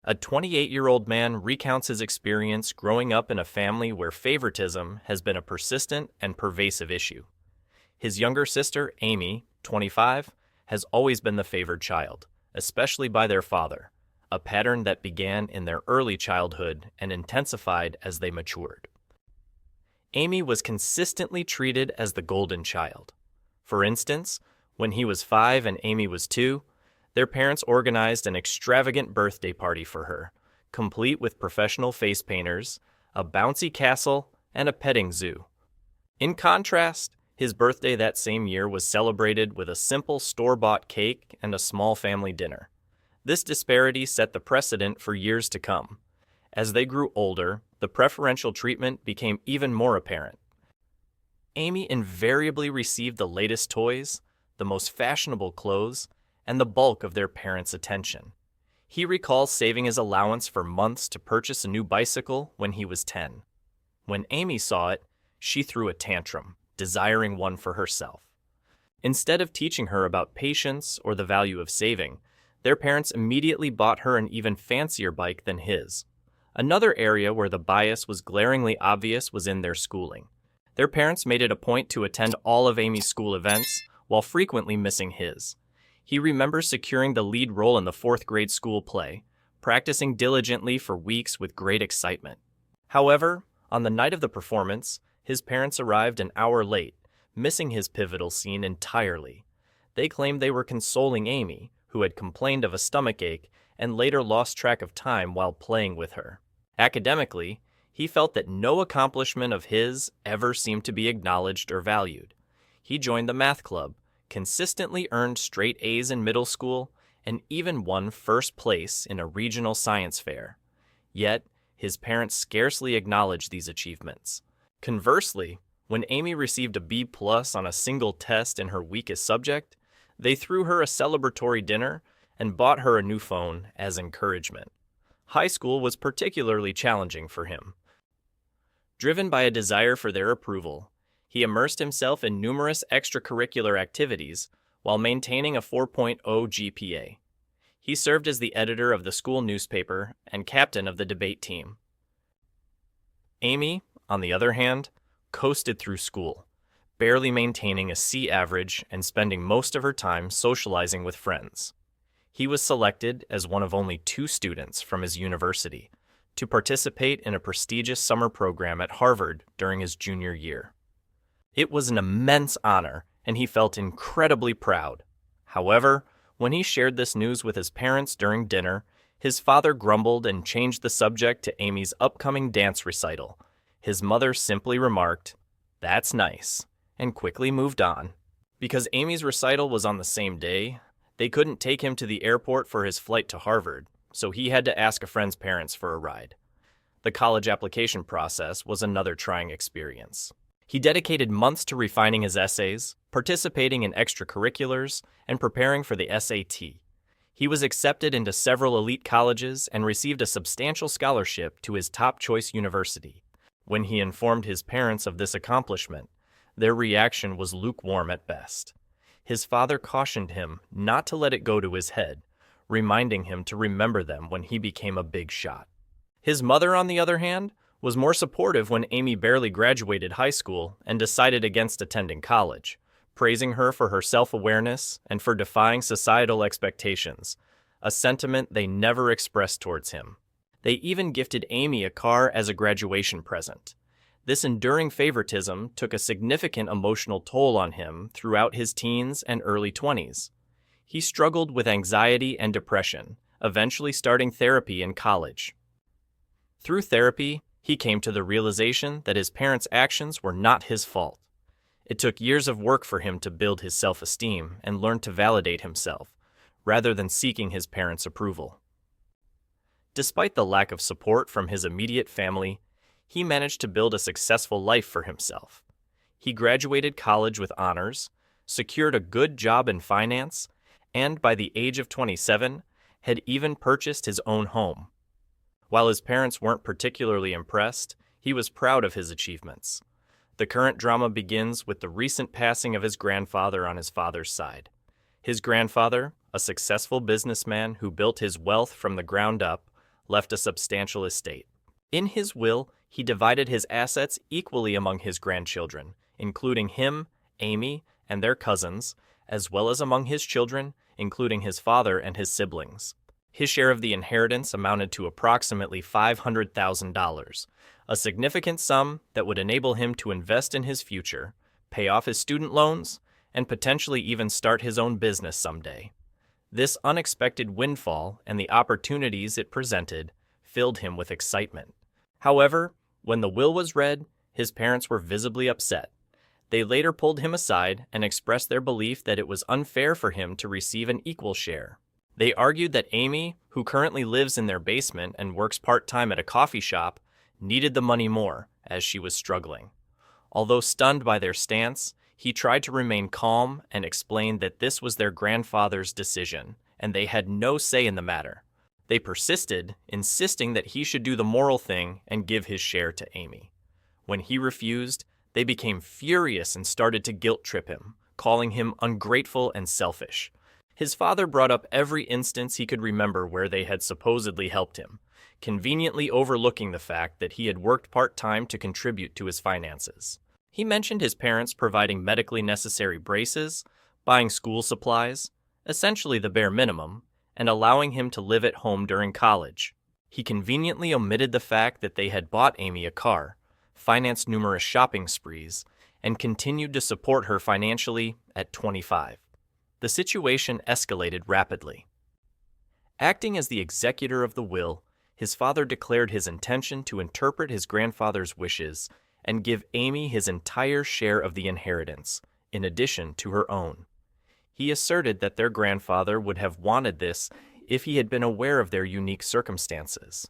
A 28-year-old man recounts his experience growing up in a family where favoritism has been a persistent and pervasive issue. His younger sister, Amy, 25, has always been the favored child, especially by their father, a pattern that began in their early childhood and intensified as they matured. Amy was consistently treated as the golden child. For instance, when he was 5 and Amy was 2, their parents organized an extravagant birthday party for her, complete with professional face painters, a bouncy castle, and a petting zoo. In contrast, his birthday that same year was celebrated with a simple store-bought cake and a small family dinner. This disparity set the precedent for years to come. As they grew older, the preferential treatment became even more apparent. Amy invariably received the latest toys, the most fashionable clothes, and the bulk of their parents' attention. He recalls saving his allowance for months to purchase a new bicycle when he was 10. When Amy saw it, she threw a tantrum, desiring one for herself. Instead of teaching her about patience or the value of saving, their parents immediately bought her an even fancier bike than his. Another area where the bias was glaringly obvious was in their schooling. Their parents made it a point to attend all of Amy's school events, while frequently missing his. He remembers securing the lead role in the 4th grade school play, practicing diligently for weeks with great excitement. However, on the night of the performance, his parents arrived an hour late, missing his pivotal scene entirely. They claimed they were consoling Amy, who had complained of a stomachache and later lost track of time while playing with her. Academically, he felt that no accomplishment of his ever seemed to be acknowledged or valued. He joined the math club, consistently earned straight A's in middle school, and even won first place in a regional science fair. Yet, his parents scarcely acknowledged these achievements. Conversely, when Amy received a B+ on a single test in her weakest subject, they threw her a celebratory dinner and bought her a new phone as encouragement. High school was particularly challenging for him. Driven by a desire for their approval, he immersed himself in numerous extracurricular activities while maintaining a 4.0 GPA. He served as the editor of the school newspaper and captain of the debate team. Amy, on the other hand, coasted through school, barely maintaining a C average and spending most of her time socializing with friends. He was selected as one of only 2 students from his university to participate in a prestigious summer program at Harvard during his junior year. It was an immense honor, and he felt incredibly proud. However, when he shared this news with his parents during dinner, his father grumbled and changed the subject to Amy's upcoming dance recital. His mother simply remarked, "That's nice," and quickly moved on. Because Amy's recital was on the same day, they couldn't take him to the airport for his flight to Harvard, so he had to ask a friend's parents for a ride. The college application process was another trying experience. He dedicated months to refining his essays, participating in extracurriculars, and preparing for the SAT. He was accepted into several elite colleges and received a substantial scholarship to his top choice university. When he informed his parents of this accomplishment, their reaction was lukewarm at best. His father cautioned him not to let it go to his head, reminding him to remember them when he became a big shot. His mother, on the other hand, was more supportive when Amy barely graduated high school and decided against attending college, praising her for her self-awareness and for defying societal expectations, a sentiment they never expressed towards him. They even gifted Amy a car as a graduation present. This enduring favoritism took a significant emotional toll on him throughout his teens and early 20s. He struggled with anxiety and depression, eventually starting therapy in college. Through therapy, he came to the realization that his parents' actions were not his fault. It took years of work for him to build his self-esteem and learn to validate himself, rather than seeking his parents' approval. Despite the lack of support from his immediate family, he managed to build a successful life for himself. He graduated college with honors, secured a good job in finance, and by the age of 27, had even purchased his own home. While his parents weren't particularly impressed, he was proud of his achievements. The current drama begins with the recent passing of his grandfather on his father's side. His grandfather, a successful businessman who built his wealth from the ground up, left a substantial estate. In his will, he divided his assets equally among his grandchildren, including him, Amy, and their cousins, as well as among his children, including his father and his siblings. His share of the inheritance amounted to approximately $500,000, a significant sum that would enable him to invest in his future, pay off his student loans, and potentially even start his own business someday. This unexpected windfall and the opportunities it presented filled him with excitement. However, when the will was read, his parents were visibly upset. They later pulled him aside and expressed their belief that it was unfair for him to receive an equal share. They argued that Amy, who currently lives in their basement and works part-time at a coffee shop, needed the money more, as she was struggling. Although stunned by their stance, he tried to remain calm and explained that this was their grandfather's decision, and they had no say in the matter. They persisted, insisting that he should do the moral thing and give his share to Amy. When he refused, they became furious and started to guilt-trip him, calling him ungrateful and selfish. His father brought up every instance he could remember where they had supposedly helped him, conveniently overlooking the fact that he had worked part-time to contribute to his finances. He mentioned his parents providing medically necessary braces, buying school supplies, essentially the bare minimum, and allowing him to live at home during college. He conveniently omitted the fact that they had bought Amy a car, financed numerous shopping sprees, and continued to support her financially at 25. The situation escalated rapidly. Acting as the executor of the will, his father declared his intention to interpret his grandfather's wishes and give Amy his entire share of the inheritance, in addition to her own. He asserted that their grandfather would have wanted this if he had been aware of their unique circumstances.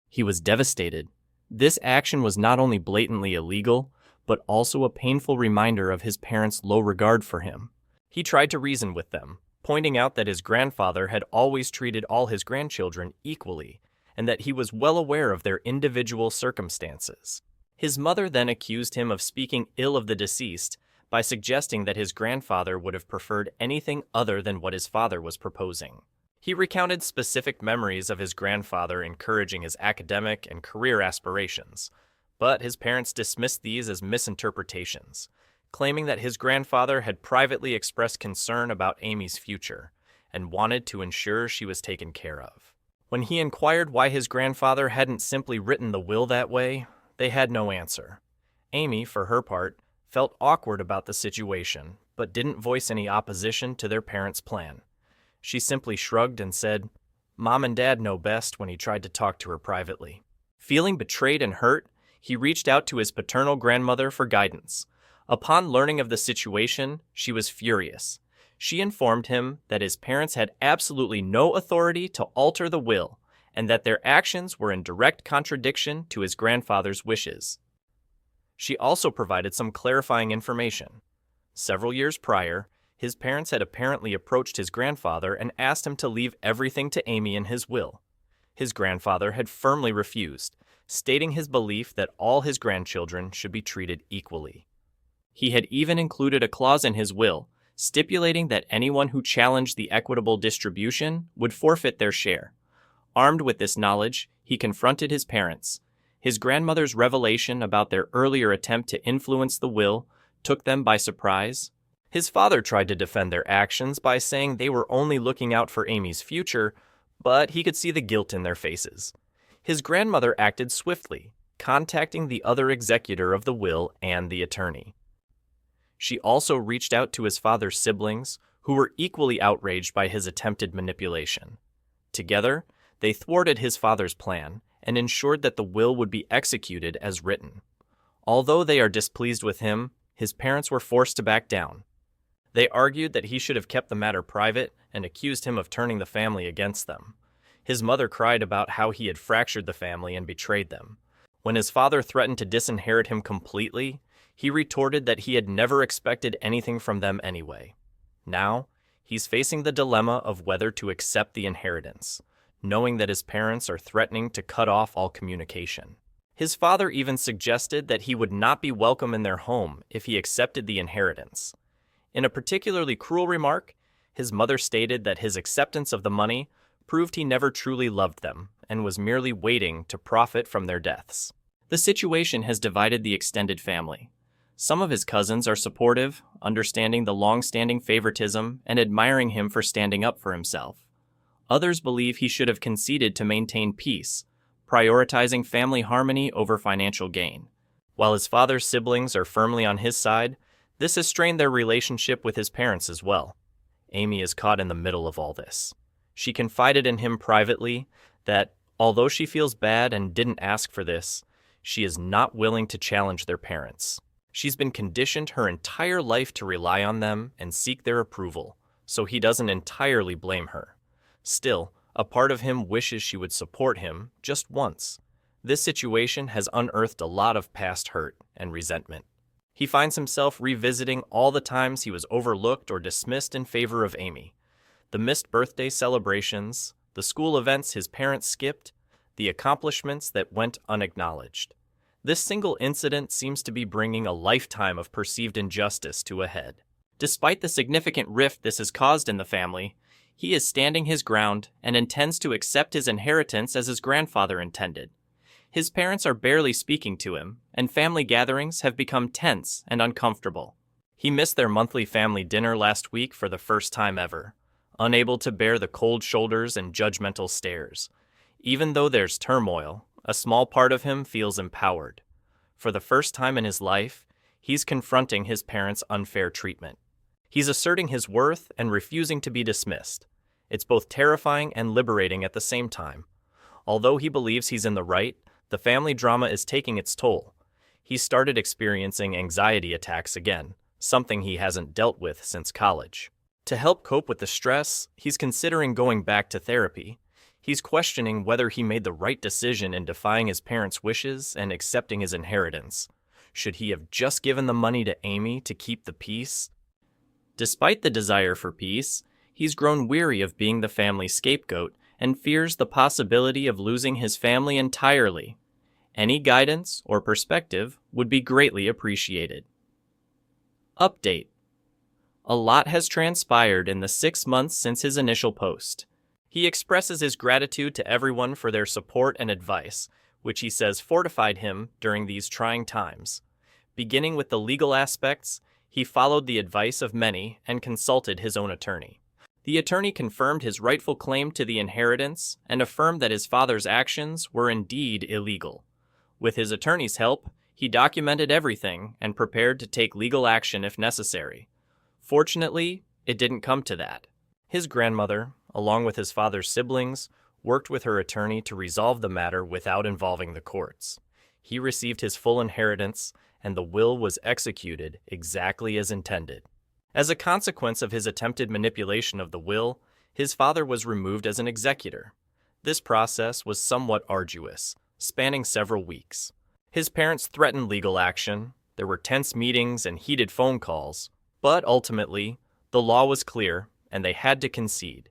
He was devastated. This action was not only blatantly illegal, but also a painful reminder of his parents' low regard for him. He tried to reason with them, pointing out that his grandfather had always treated all his grandchildren equally, and that he was well aware of their individual circumstances. His mother then accused him of speaking ill of the deceased by suggesting that his grandfather would have preferred anything other than what his father was proposing. He recounted specific memories of his grandfather encouraging his academic and career aspirations, but his parents dismissed these as misinterpretations, claiming that his grandfather had privately expressed concern about Amy's future and wanted to ensure she was taken care of. When he inquired why his grandfather hadn't simply written the will that way, they had no answer. Amy, for her part, felt awkward about the situation, but didn't voice any opposition to their parents' plan. She simply shrugged and said, "Mom and Dad know best," when he tried to talk to her privately. Feeling betrayed and hurt, he reached out to his paternal grandmother for guidance. Upon learning of the situation, she was furious. She informed him that his parents had absolutely no authority to alter the will, and that their actions were in direct contradiction to his grandfather's wishes. She also provided some clarifying information. Several years prior, his parents had apparently approached his grandfather and asked him to leave everything to Amy in his will. His grandfather had firmly refused, stating his belief that all his grandchildren should be treated equally. He had even included a clause in his will, stipulating that anyone who challenged the equitable distribution would forfeit their share. Armed with this knowledge, he confronted his parents. His grandmother's revelation about their earlier attempt to influence the will took them by surprise. His father tried to defend their actions by saying they were only looking out for Amy's future, but he could see the guilt in their faces. His grandmother acted swiftly, contacting the other executor of the will and the attorney. She also reached out to his father's siblings, who were equally outraged by his attempted manipulation. Together, they thwarted his father's plan and ensured that the will would be executed as written. Although they are displeased with him, his parents were forced to back down. They argued that he should have kept the matter private and accused him of turning the family against them. His mother cried about how he had fractured the family and betrayed them. When his father threatened to disinherit him completely, he retorted that he had never expected anything from them anyway. Now, he's facing the dilemma of whether to accept the inheritance, knowing that his parents are threatening to cut off all communication. His father even suggested that he would not be welcome in their home if he accepted the inheritance. In a particularly cruel remark, his mother stated that his acceptance of the money proved he never truly loved them, and was merely waiting to profit from their deaths. The situation has divided the extended family. Some of his cousins are supportive, understanding the long-standing favoritism and admiring him for standing up for himself. Others believe he should have conceded to maintain peace, prioritizing family harmony over financial gain. While his father's siblings are firmly on his side, this has strained their relationship with his parents as well. Amy is caught in the middle of all this. She confided in him privately that, although she feels bad and didn't ask for this, she is not willing to challenge their parents. She's been conditioned her entire life to rely on them and seek their approval, so he doesn't entirely blame her. Still, a part of him wishes she would support him just once. This situation has unearthed a lot of past hurt and resentment. He finds himself revisiting all the times he was overlooked or dismissed in favor of Amy. The missed birthday celebrations, the school events his parents skipped, the accomplishments that went unacknowledged. This single incident seems to be bringing a lifetime of perceived injustice to a head. Despite the significant rift this has caused in the family, he is standing his ground and intends to accept his inheritance as his grandfather intended. His parents are barely speaking to him, and family gatherings have become tense and uncomfortable. He missed their monthly family dinner last week for the first time ever, unable to bear the cold shoulders and judgmental stares. Even though there's turmoil, a small part of him feels empowered. For the first time in his life, he's confronting his parents' unfair treatment. He's asserting his worth and refusing to be dismissed. It's both terrifying and liberating at the same time. Although he believes he's in the right, the family drama is taking its toll. He's started experiencing anxiety attacks again, something he hasn't dealt with since college. To help cope with the stress, he's considering going back to therapy. He's questioning whether he made the right decision in defying his parents' wishes and accepting his inheritance. Should he have just given the money to Amy to keep the peace? Despite the desire for peace, he's grown weary of being the family's scapegoat and fears the possibility of losing his family entirely. Any guidance or perspective would be greatly appreciated. Update. A lot has transpired in the 6 months since his initial post. He expresses his gratitude to everyone for their support and advice, which he says fortified him during these trying times. Beginning with the legal aspects, he followed the advice of many and consulted his own attorney. The attorney confirmed his rightful claim to the inheritance and affirmed that his father's actions were indeed illegal. With his attorney's help, he documented everything and prepared to take legal action if necessary. Fortunately, it didn't come to that. His grandmother, along with his father's siblings, worked with her attorney to resolve the matter without involving the courts. He received his full inheritance, and the will was executed exactly as intended. As a consequence of his attempted manipulation of the will, his father was removed as an executor. This process was somewhat arduous, spanning several weeks. His parents threatened legal action, there were tense meetings and heated phone calls, but ultimately, the law was clear and they had to concede.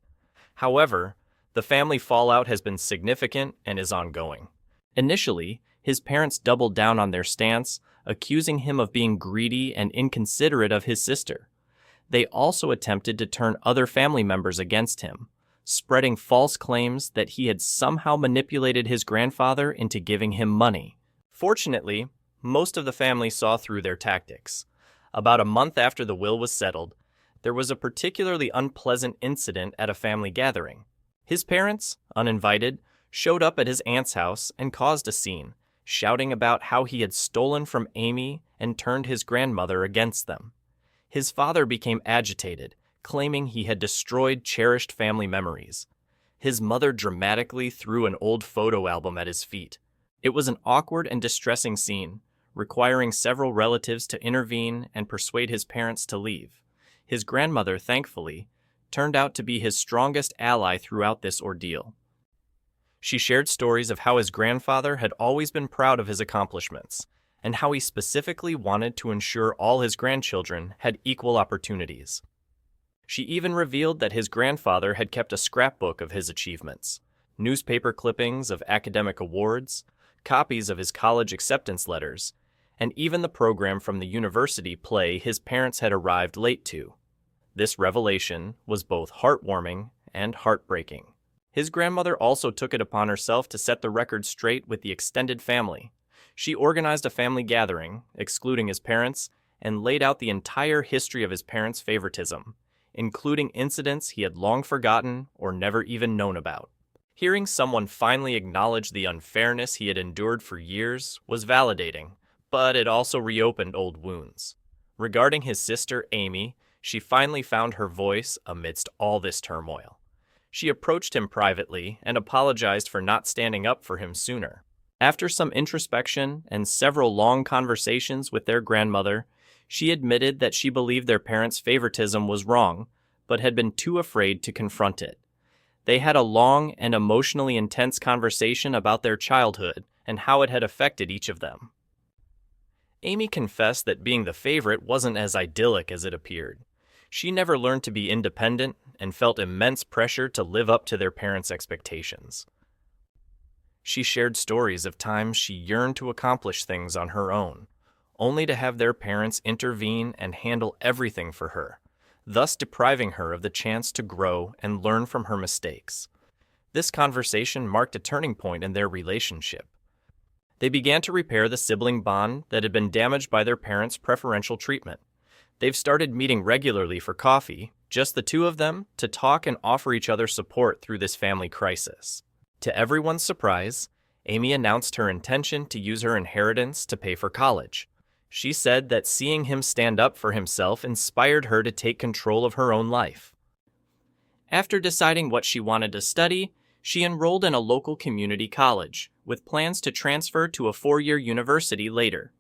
However, the family fallout has been significant and is ongoing. Initially, his parents doubled down on their stance, accusing him of being greedy and inconsiderate of his sister. They also attempted to turn other family members against him, spreading false claims that he had somehow manipulated his grandfather into giving him money. Fortunately, most of the family saw through their tactics. About a month after the will was settled, there was a particularly unpleasant incident at a family gathering. His parents, uninvited, showed up at his aunt's house and caused a scene, shouting about how he had stolen from Amy and turned his grandmother against them. His father became agitated, claiming he had destroyed cherished family memories. His mother dramatically threw an old photo album at his feet. It was an awkward and distressing scene, requiring several relatives to intervene and persuade his parents to leave. His grandmother, thankfully, turned out to be his strongest ally throughout this ordeal. She shared stories of how his grandfather had always been proud of his accomplishments, and how he specifically wanted to ensure all his grandchildren had equal opportunities. She even revealed that his grandfather had kept a scrapbook of his achievements, newspaper clippings of academic awards, copies of his college acceptance letters, and even the program from the university play his parents had arrived late to. This revelation was both heartwarming and heartbreaking. His grandmother also took it upon herself to set the record straight with the extended family. She organized a family gathering, excluding his parents, and laid out the entire history of his parents' favoritism, including incidents he had long forgotten or never even known about. Hearing someone finally acknowledge the unfairness he had endured for years was validating, but it also reopened old wounds. Regarding his sister, Amy, she finally found her voice amidst all this turmoil. She approached him privately and apologized for not standing up for him sooner. After some introspection and several long conversations with their grandmother, she admitted that she believed their parents' favoritism was wrong, but had been too afraid to confront it. They had a long and emotionally intense conversation about their childhood and how it had affected each of them. Amy confessed that being the favorite wasn't as idyllic as it appeared. She never learned to be independent and felt immense pressure to live up to their parents' expectations. She shared stories of times she yearned to accomplish things on her own, only to have their parents intervene and handle everything for her, thus depriving her of the chance to grow and learn from her mistakes. This conversation marked a turning point in their relationship. They began to repair the sibling bond that had been damaged by their parents' preferential treatment. They've started meeting regularly for coffee, just the two of them, to talk and offer each other support through this family crisis. To everyone's surprise, Amy announced her intention to use her inheritance to pay for college. She said that seeing him stand up for himself inspired her to take control of her own life. After deciding what she wanted to study, she enrolled in a local community college, with plans to transfer to a 4-year university later.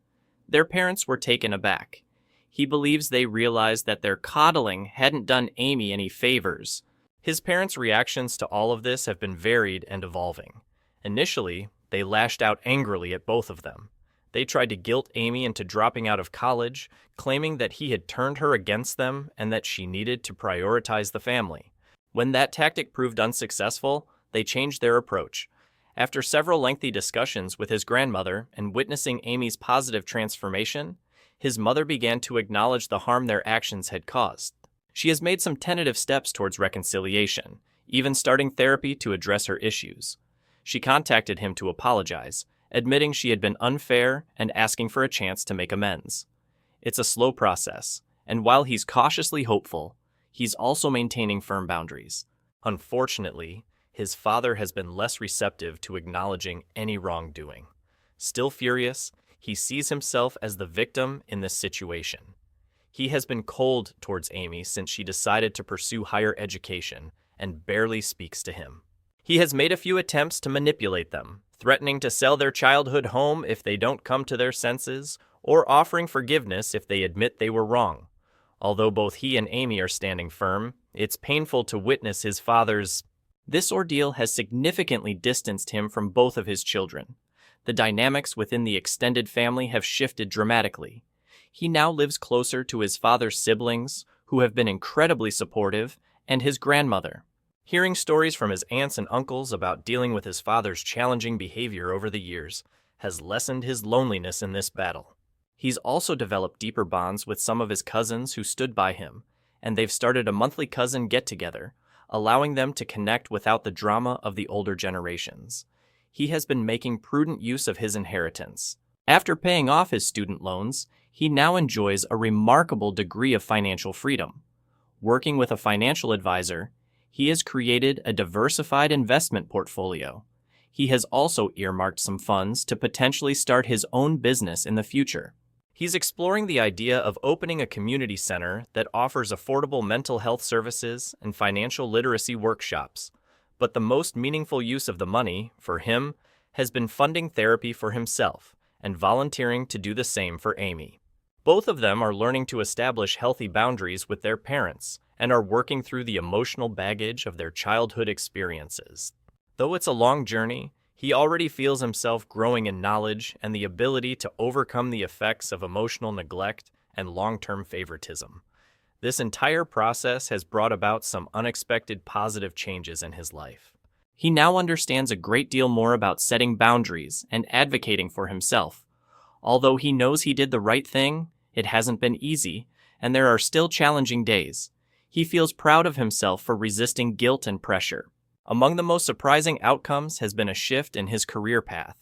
Their parents were taken aback. He believes they realized that their coddling hadn't done Amy any favors. His parents' reactions to all of this have been varied and evolving. Initially, they lashed out angrily at both of them. They tried to guilt Amy into dropping out of college, claiming that he had turned her against them and that she needed to prioritize the family. When that tactic proved unsuccessful, they changed their approach. After several lengthy discussions with his grandmother and witnessing Amy's positive transformation, his mother began to acknowledge the harm their actions had caused. She has made some tentative steps towards reconciliation, even starting therapy to address her issues. She contacted him to apologize, admitting she had been unfair and asking for a chance to make amends. It's a slow process, and while he's cautiously hopeful, he's also maintaining firm boundaries. Unfortunately, his father has been less receptive to acknowledging any wrongdoing. Still furious, he sees himself as the victim in this situation. He has been cold towards Amy since she decided to pursue higher education and barely speaks to him. He has made a few attempts to manipulate them, threatening to sell their childhood home if they don't come to their senses, or offering forgiveness if they admit they were wrong. Although both he and Amy are standing firm, it's painful to witness his father's. This ordeal has significantly distanced him from both of his children. The dynamics within the extended family have shifted dramatically. He now lives closer to his father's siblings, who have been incredibly supportive, and his grandmother. Hearing stories from his aunts and uncles about dealing with his father's challenging behavior over the years has lessened his loneliness in this battle. He's also developed deeper bonds with some of his cousins who stood by him, and they've started a monthly cousin get-together, allowing them to connect without the drama of the older generations. He has been making prudent use of his inheritance. After paying off his student loans, he now enjoys a remarkable degree of financial freedom. Working with a financial advisor, he has created a diversified investment portfolio. He has also earmarked some funds to potentially start his own business in the future. He's exploring the idea of opening a community center that offers affordable mental health services and financial literacy workshops. But the most meaningful use of the money, for him, has been funding therapy for himself and volunteering to do the same for Amy. Both of them are learning to establish healthy boundaries with their parents and are working through the emotional baggage of their childhood experiences. Though it's a long journey, he already feels himself growing in knowledge and the ability to overcome the effects of emotional neglect and long-term favoritism. This entire process has brought about some unexpected positive changes in his life. He now understands a great deal more about setting boundaries and advocating for himself. Although he knows he did the right thing, it hasn't been easy, and there are still challenging days. He feels proud of himself for resisting guilt and pressure. Among the most surprising outcomes has been a shift in his career path.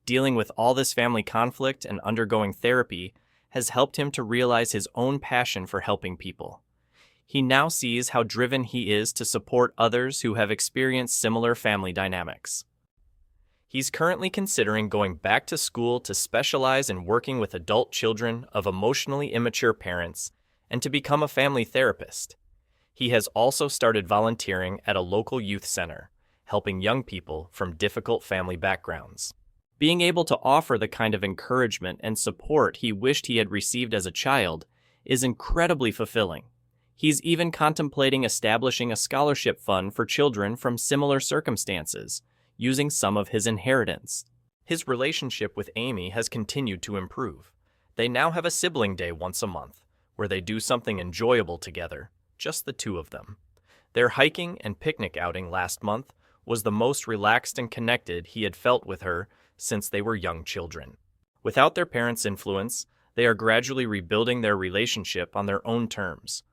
Dealing with all this family conflict and undergoing therapy has helped him to realize his own passion for helping people. He now sees how driven he is to support others who have experienced similar family dynamics. He's currently considering going back to school to specialize in working with adult children of emotionally immature parents and to become a family therapist. He has also started volunteering at a local youth center, helping young people from difficult family backgrounds. Being able to offer the kind of encouragement and support he wished he had received as a child is incredibly fulfilling. He's even contemplating establishing a scholarship fund for children from similar circumstances, using some of his inheritance. His relationship with Amy has continued to improve. They now have a sibling day once a month, where they do something enjoyable together, just the two of them. Their hiking and picnic outing last month was the most relaxed and connected he had felt with her since they were young children. Without their parents' influence, they are gradually rebuilding their relationship on their own terms.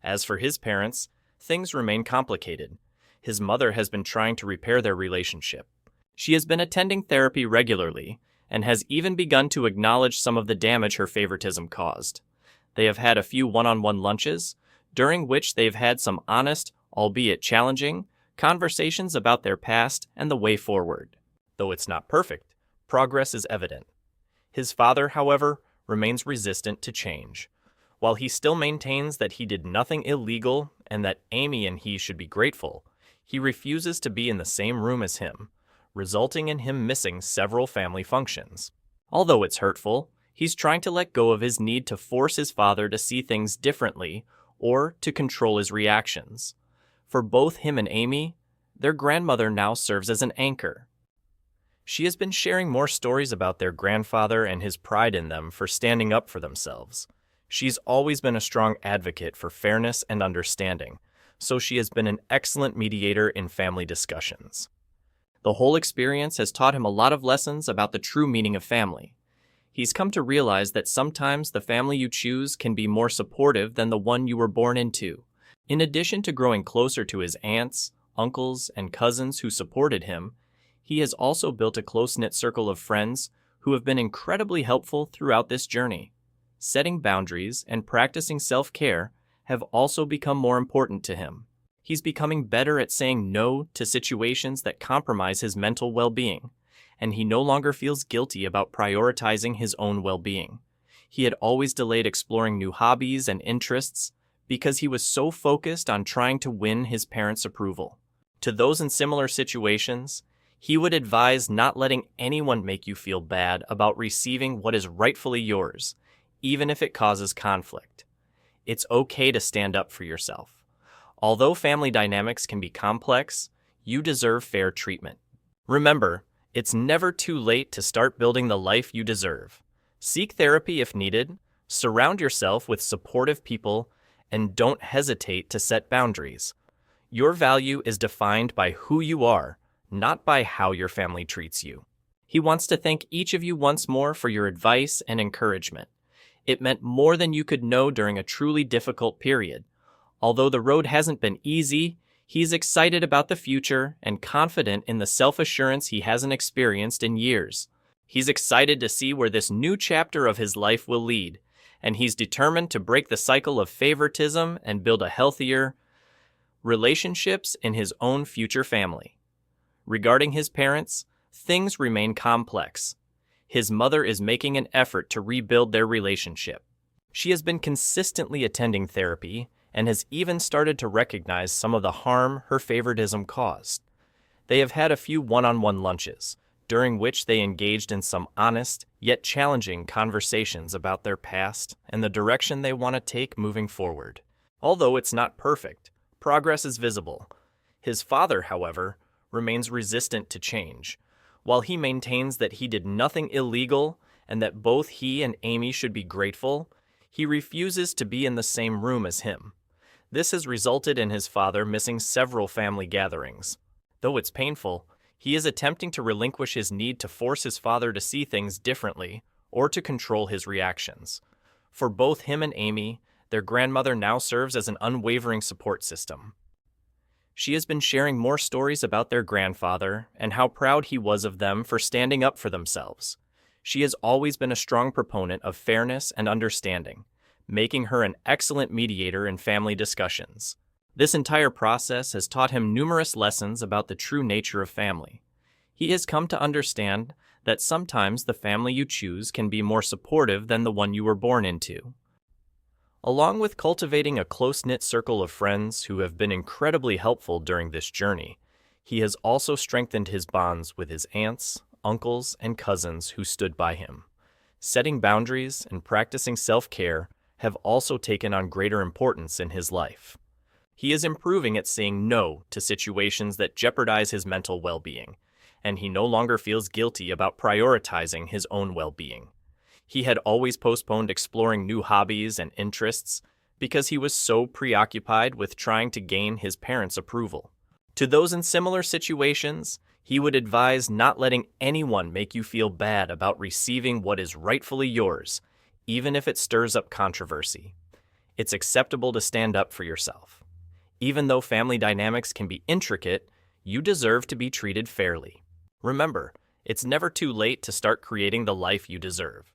As for his parents, things remain complicated. His mother has been trying to repair their relationship. She has been attending therapy regularly and has even begun to acknowledge some of the damage her favoritism caused. They have had a few one-on-one lunches, during which they've had some honest, albeit challenging, conversations about their past and the way forward. Though it's not perfect, progress is evident. His father, however, remains resistant to change. While he still maintains that he did nothing illegal and that Amy and he should be grateful, he refuses to be in the same room as him, resulting in him missing several family functions. Although it's hurtful, he's trying to let go of his need to force his father to see things differently or to control his reactions. For both him and Amy, their grandmother now serves as an anchor. She has been sharing more stories about their grandfather and his pride in them for standing up for themselves. She's always been a strong advocate for fairness and understanding, so she has been an excellent mediator in family discussions. The whole experience has taught him a lot of lessons about the true meaning of family. He's come to realize that sometimes the family you choose can be more supportive than the one you were born into. In addition to growing closer to his aunts, uncles, and cousins who supported him, he has also built a close-knit circle of friends who have been incredibly helpful throughout this journey. Setting boundaries and practicing self-care have also become more important to him. He's becoming better at saying no to situations that compromise his mental well-being, and he no longer feels guilty about prioritizing his own well-being. He had always delayed exploring new hobbies and interests because he was so focused on trying to win his parents' approval. To those in similar situations, he would advise not letting anyone make you feel bad about receiving what is rightfully yours, even if it causes conflict. It's okay to stand up for yourself. Although family dynamics can be complex, you deserve fair treatment. Remember, it's never too late to start building the life you deserve. Seek therapy if needed, surround yourself with supportive people, and don't hesitate to set boundaries. Your value is defined by who you are, not by how your family treats you. He wants to thank each of you once more for your advice and encouragement. It meant more than you could know during a truly difficult period. Although the road hasn't been easy, he's excited about the future and confident in the self-assurance he hasn't experienced in years. He's excited to see where this new chapter of his life will lead, and he's determined to break the cycle of favoritism and build a healthier relationships in his own future family. Regarding his parents, things remain complex. His mother is making an effort to rebuild their relationship. She has been consistently attending therapy and has even started to recognize some of the harm her favoritism caused. They have had a few one-on-one lunches, during which they engaged in some honest, yet challenging conversations about their past and the direction they want to take moving forward. Although it's not perfect, progress is visible. His father, however, remains resistant to change. While he maintains that he did nothing illegal and that both he and Amy should be grateful, he refuses to be in the same room as him. This has resulted in his father missing several family gatherings. Though it's painful, he is attempting to relinquish his need to force his father to see things differently or to control his reactions. For both him and Amy, their grandmother now serves as an unwavering support system. She has been sharing more stories about their grandfather and how proud he was of them for standing up for themselves. She has always been a strong proponent of fairness and understanding, making her an excellent mediator in family discussions. This entire process has taught him numerous lessons about the true nature of family. He has come to understand that sometimes the family you choose can be more supportive than the one you were born into. Along with cultivating a close-knit circle of friends who have been incredibly helpful during this journey, he has also strengthened his bonds with his aunts, uncles, and cousins who stood by him. Setting boundaries and practicing self-care have also taken on greater importance in his life. He is improving at saying no to situations that jeopardize his mental well-being, and he no longer feels guilty about prioritizing his own well-being. He had always postponed exploring new hobbies and interests because he was so preoccupied with trying to gain his parents' approval. To those in similar situations, he would advise not letting anyone make you feel bad about receiving what is rightfully yours, even if it stirs up controversy. It's acceptable to stand up for yourself. Even though family dynamics can be intricate, you deserve to be treated fairly. Remember, it's never too late to start creating the life you deserve.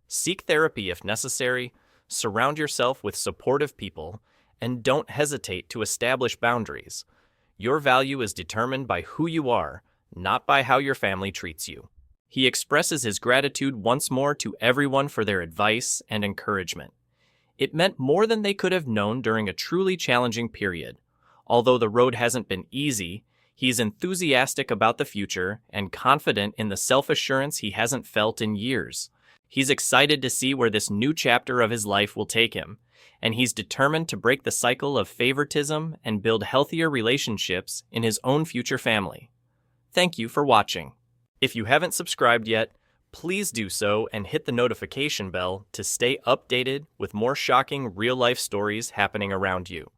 Seek therapy if necessary, surround yourself with supportive people, and don't hesitate to establish boundaries. Your value is determined by who you are, not by how your family treats you. He expresses his gratitude once more to everyone for their advice and encouragement. It meant more than they could have known during a truly challenging period. Although the road hasn't been easy, he's enthusiastic about the future and confident in the self-assurance he hasn't felt in years. He's excited to see where this new chapter of his life will take him, and he's determined to break the cycle of favoritism and build healthier relationships in his own future family. Thank you for watching. If you haven't subscribed yet, please do so and hit the notification bell to stay updated with more shocking real-life stories happening around you.